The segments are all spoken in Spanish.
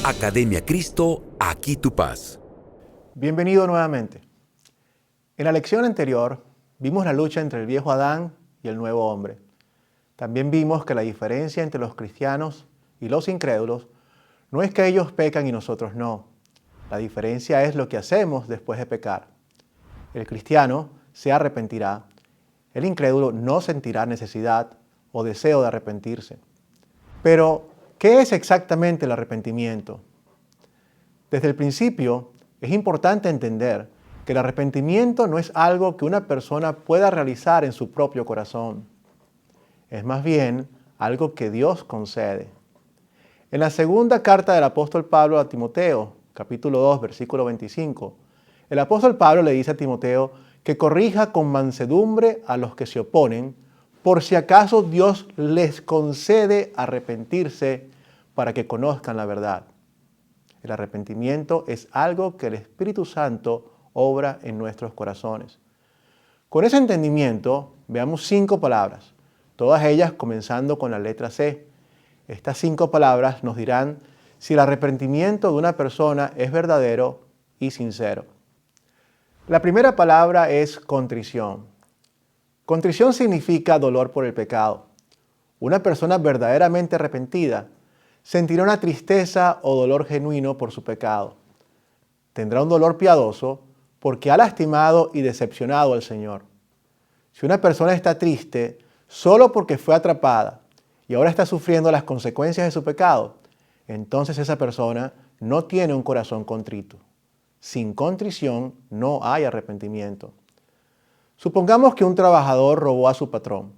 Academia Cristo, aquí tu paz. Bienvenido nuevamente. En la lección anterior vimos la lucha entre el viejo Adán y el nuevo hombre. También vimos que la diferencia entre los cristianos y los incrédulos no es que ellos pecan y nosotros no. La diferencia es lo que hacemos después de pecar. El cristiano se arrepentirá. El incrédulo no sentirá necesidad o deseo de arrepentirse. Pero, ¿qué es exactamente el arrepentimiento? Desde el principio, es importante entender que el arrepentimiento no es algo que una persona pueda realizar en su propio corazón. Es más bien algo que Dios concede. En la segunda carta del apóstol Pablo a Timoteo, capítulo 2, versículo 25, el apóstol Pablo le dice a Timoteo que corrija con mansedumbre a los que se oponen, por si acaso Dios les concede arrepentirse para que conozcan la verdad. El arrepentimiento es algo que el Espíritu Santo obra en nuestros corazones. Con ese entendimiento, veamos 5 palabras, todas ellas comenzando con la letra C. Estas 5 palabras nos dirán si el arrepentimiento de una persona es verdadero y sincero. La primera palabra es contrición. Contrición significa dolor por el pecado. Una persona verdaderamente arrepentida sentirá una tristeza o dolor genuino por su pecado. Tendrá un dolor piadoso porque ha lastimado y decepcionado al Señor. Si una persona está triste solo porque fue atrapada y ahora está sufriendo las consecuencias de su pecado, entonces esa persona no tiene un corazón contrito. Sin contrición no hay arrepentimiento. Supongamos que un trabajador robó a su patrón.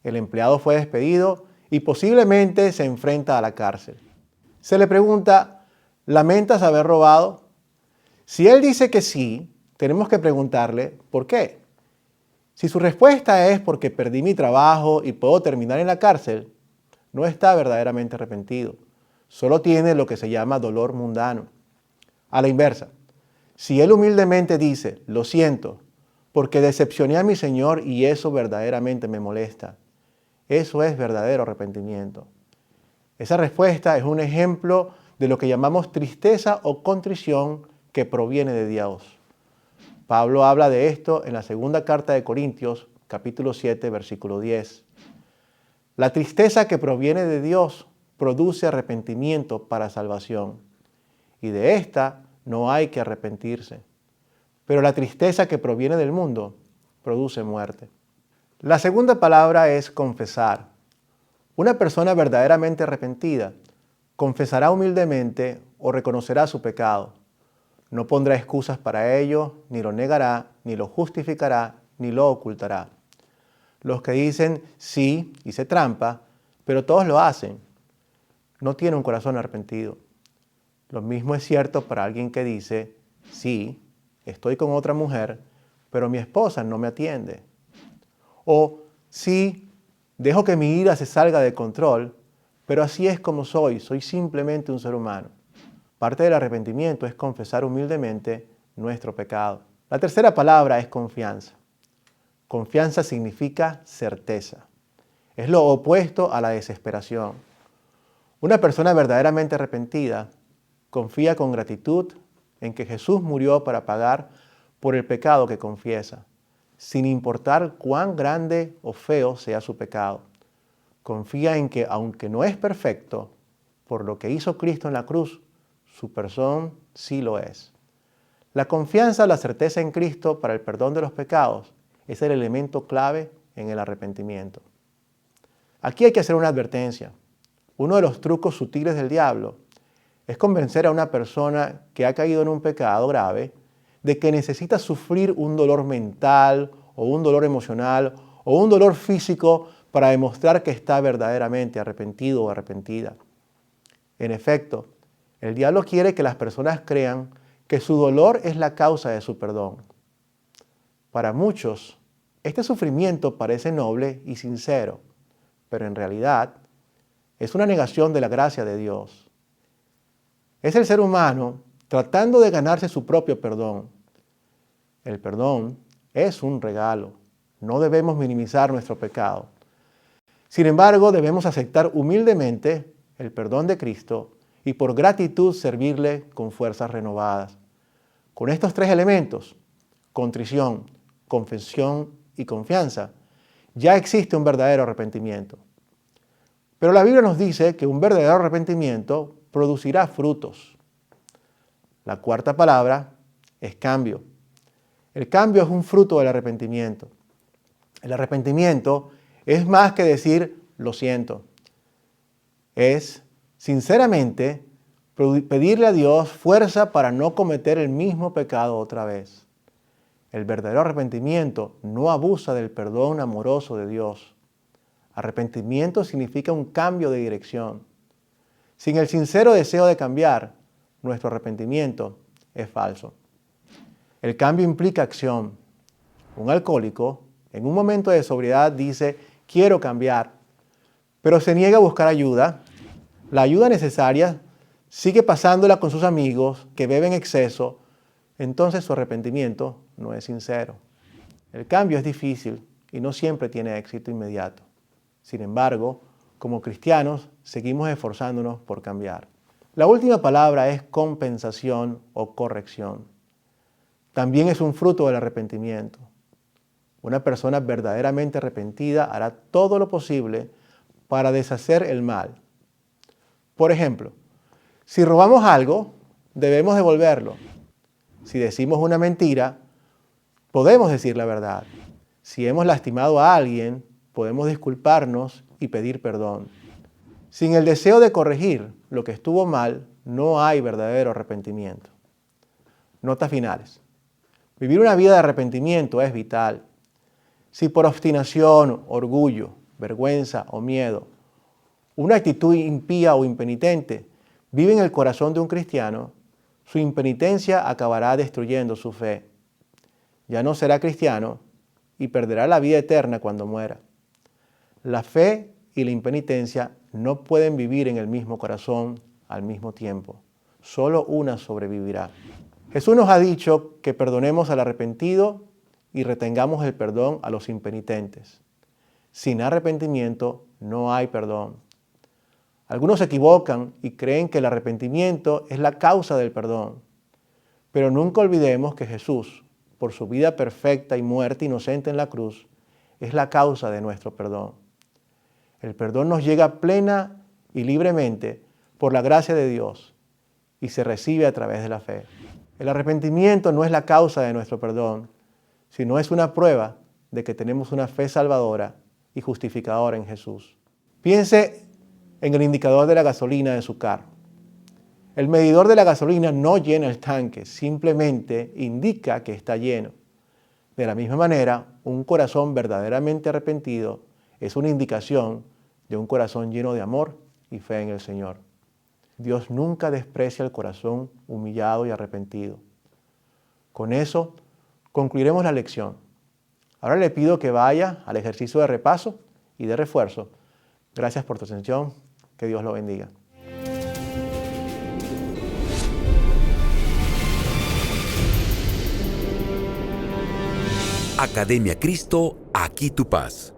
El empleado fue despedido y posiblemente se enfrenta a la cárcel. Se le pregunta, ¿lamentas haber robado? Si él dice que sí, tenemos que preguntarle, ¿por qué? Si su respuesta es porque perdí mi trabajo y puedo terminar en la cárcel, no está verdaderamente arrepentido. Solo tiene lo que se llama dolor mundano. A la inversa, si él humildemente dice, lo siento, porque decepcioné a mi Señor y eso verdaderamente me molesta, eso es verdadero arrepentimiento. Esa respuesta es un ejemplo de lo que llamamos tristeza o contrición que proviene de Dios. Pablo habla de esto en la segunda carta de Corintios, capítulo 7, versículo 10. La tristeza que proviene de Dios produce arrepentimiento para salvación, y de esta no hay que arrepentirse. Pero la tristeza que proviene del mundo produce muerte. La segunda palabra es confesar. Una persona verdaderamente arrepentida confesará humildemente o reconocerá su pecado. No pondrá excusas para ello, ni lo negará, ni lo justificará, ni lo ocultará. Los que dicen sí, hice trampa, pero todos lo hacen, no tienen un corazón arrepentido. Lo mismo es cierto para alguien que dice sí, estoy con otra mujer, pero mi esposa no me atiende. O sí, dejo que mi ira se salga de control, pero así es como soy simplemente un ser humano. Parte del arrepentimiento es confesar humildemente nuestro pecado. La tercera palabra es confianza. Confianza significa certeza. Es lo opuesto a la desesperación. Una persona verdaderamente arrepentida confía con gratitud en que Jesús murió para pagar por el pecado que confiesa, sin importar cuán grande o feo sea su pecado. Confía en que, aunque no es perfecto, por lo que hizo Cristo en la cruz, su persona sí lo es. La confianza o la certeza en Cristo para el perdón de los pecados es el elemento clave en el arrepentimiento. Aquí hay que hacer una advertencia. Uno de los trucos sutiles del diablo es convencer a una persona que ha caído en un pecado grave de que necesita sufrir un dolor mental o un dolor emocional o un dolor físico para demostrar que está verdaderamente arrepentido o arrepentida. En efecto, el diablo quiere que las personas crean que su dolor es la causa de su perdón. Para muchos, este sufrimiento parece noble y sincero, pero en realidad es una negación de la gracia de Dios. Es el ser humano tratando de ganarse su propio perdón. El perdón es un regalo. No debemos minimizar nuestro pecado. Sin embargo, debemos aceptar humildemente el perdón de Cristo y por gratitud servirle con fuerzas renovadas. Con estos tres elementos, contrición, confesión y confianza, ya existe un verdadero arrepentimiento. Pero la Biblia nos dice que un verdadero arrepentimiento producirá frutos. La cuarta palabra es cambio. El cambio es un fruto del arrepentimiento. El arrepentimiento es más que decir lo siento. Es, sinceramente, pedirle a Dios fuerza para no cometer el mismo pecado otra vez. El verdadero arrepentimiento no abusa del perdón amoroso de Dios. Arrepentimiento significa un cambio de dirección. Sin el sincero deseo de cambiar, nuestro arrepentimiento es falso. El cambio implica acción. Un alcohólico, en un momento de sobriedad, dice, quiero cambiar, pero se niega a buscar ayuda. La ayuda necesaria sigue pasándola con sus amigos que beben exceso, entonces su arrepentimiento no es sincero. El cambio es difícil y no siempre tiene éxito inmediato. Sin embargo, como cristianos, seguimos esforzándonos por cambiar. La última palabra es compensación o corrección. También es un fruto del arrepentimiento. Una persona verdaderamente arrepentida hará todo lo posible para deshacer el mal. Por ejemplo, si robamos algo, debemos devolverlo. Si decimos una mentira, podemos decir la verdad. Si hemos lastimado a alguien, podemos disculparnos y pedir perdón. Sin el deseo de corregir lo que estuvo mal, no hay verdadero arrepentimiento. Notas finales. Vivir una vida de arrepentimiento es vital. Si por obstinación, orgullo, vergüenza o miedo, una actitud impía o impenitente vive en el corazón de un cristiano, su impenitencia acabará destruyendo su fe. Ya no será cristiano y perderá la vida eterna cuando muera. La fe y la impenitencia no pueden vivir en el mismo corazón al mismo tiempo. Solo una sobrevivirá. Jesús nos ha dicho que perdonemos al arrepentido y retengamos el perdón a los impenitentes. Sin arrepentimiento no hay perdón. Algunos se equivocan y creen que el arrepentimiento es la causa del perdón. Pero nunca olvidemos que Jesús, por su vida perfecta y muerte inocente en la cruz, es la causa de nuestro perdón. El perdón nos llega plena y libremente por la gracia de Dios y se recibe a través de la fe. El arrepentimiento no es la causa de nuestro perdón, sino es una prueba de que tenemos una fe salvadora y justificadora en Jesús. Piense en el indicador de la gasolina de su carro. El medidor de la gasolina no llena el tanque, simplemente indica que está lleno. De la misma manera, un corazón verdaderamente arrepentido es una indicación de un corazón lleno de amor y fe en el Señor. Dios nunca desprecia el corazón humillado y arrepentido. Con eso concluiremos la lección. Ahora le pido que vaya al ejercicio de repaso y de refuerzo. Gracias por tu atención. Que Dios lo bendiga. Academia Cristo, aquí tu paz.